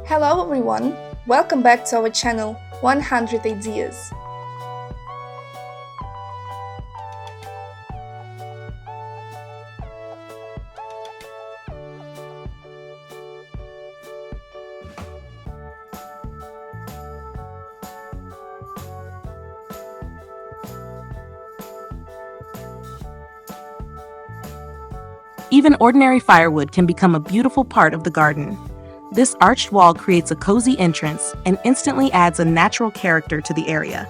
Hello everyone, welcome back to our channel 100 Ideas. Even ordinary firewood can become a beautiful part of the garden. This arched wall creates a cozy entrance and instantly adds a natural character to the area.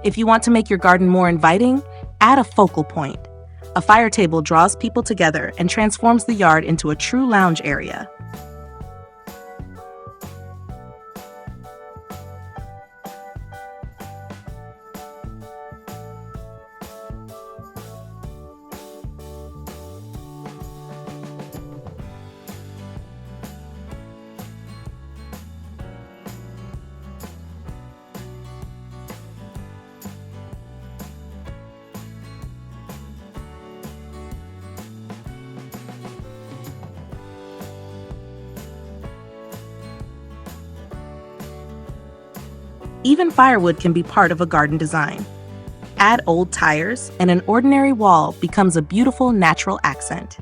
If you want to make your garden more inviting, add a focal point. A fire table draws people together and transforms the yard into a true lounge area. Even firewood can be part of a garden design. Add old tires, and an ordinary wall becomes a beautiful natural accent.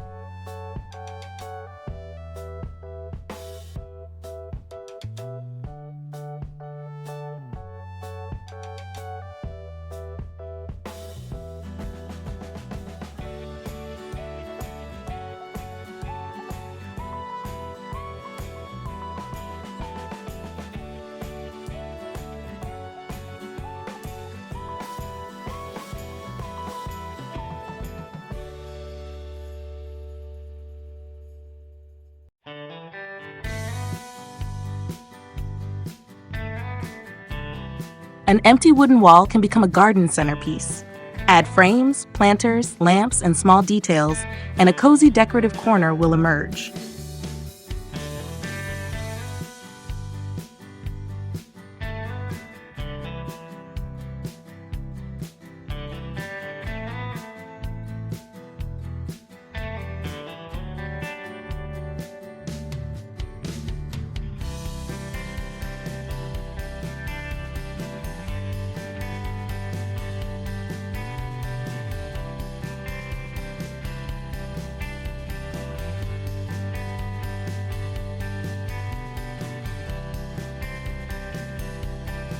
An empty wooden wall can become a garden centerpiece. Add frames, planters, lamps, and small details, and a cozy decorative corner will emerge.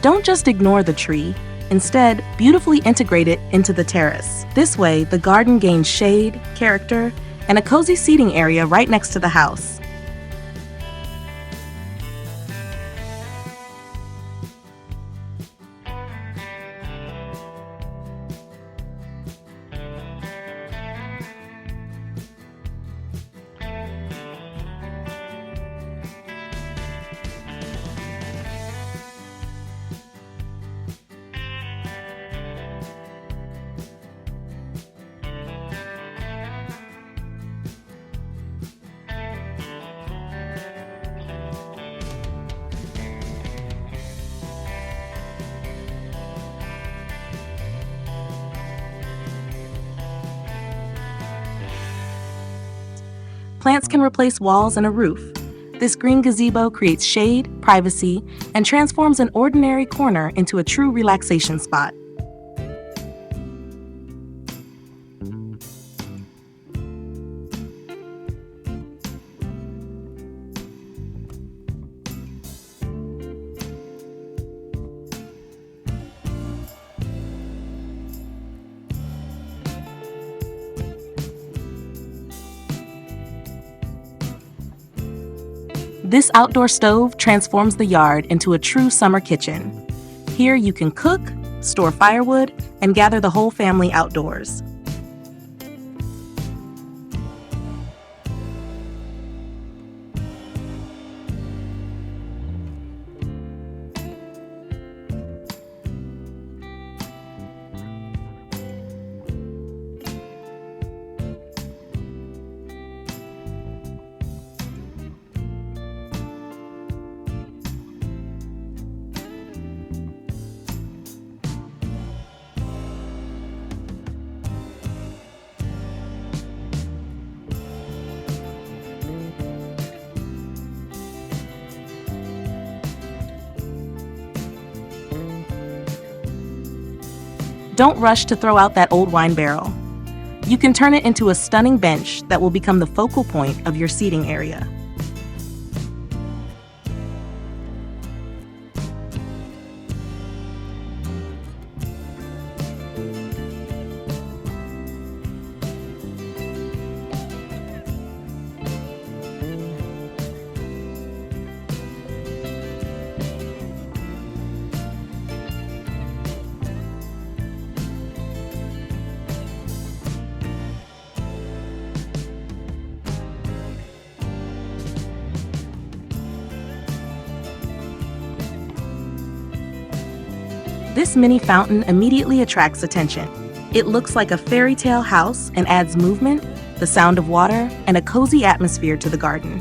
Don't just ignore the tree. Instead, beautifully integrate it into the terrace. This way, the garden gains shade, character, and a cozy seating area right next to the house. Plants can replace walls and a roof. This green gazebo creates shade, privacy, and transforms an ordinary corner into a true relaxation spot. This outdoor stove transforms the yard into a true summer kitchen. Here you can cook, store firewood, and gather the whole family outdoors. Don't rush to throw out that old wine barrel. You can turn it into a stunning bench that will become the focal point of your seating area. This mini fountain immediately attracts attention. It looks like a fairy tale house and adds movement, the sound of water, and a cozy atmosphere to the garden.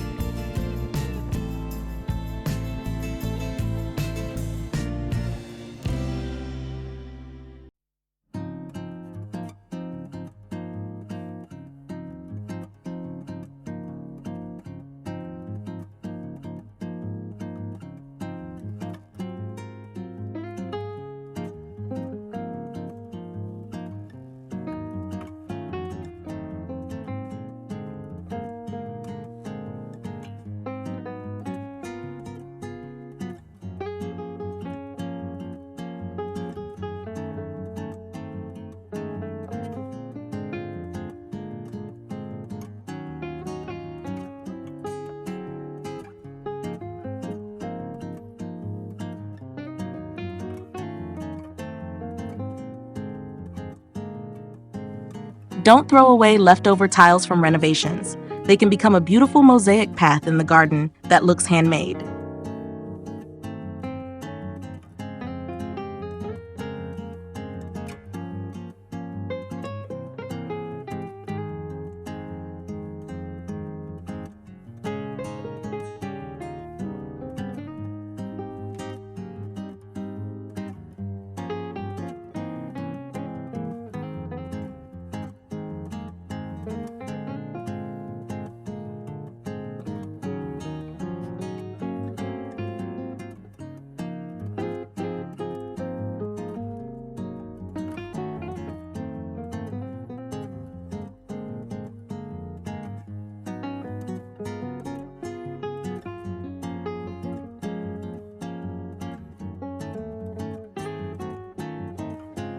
Don't throw away leftover tiles from renovations. They can become a beautiful mosaic path in the garden that looks handmade.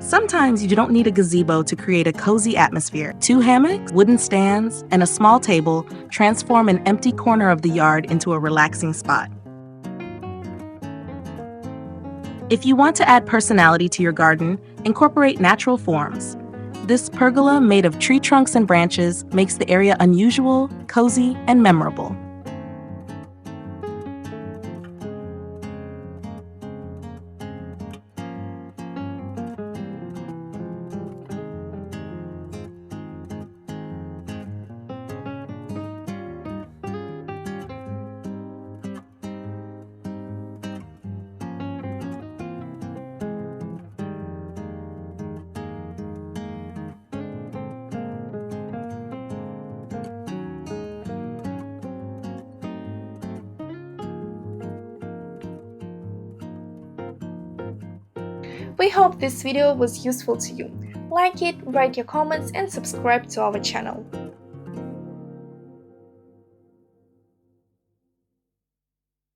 Sometimes you don't need a gazebo to create a cozy atmosphere. 2 hammocks, wooden stands, and a small table transform an empty corner of the yard into a relaxing spot. If you want to add personality to your garden, incorporate natural forms. This pergola made of tree trunks and branches makes the area unusual, cozy, and memorable. We hope this video was useful to you. Like it, write your comments and subscribe to our channel.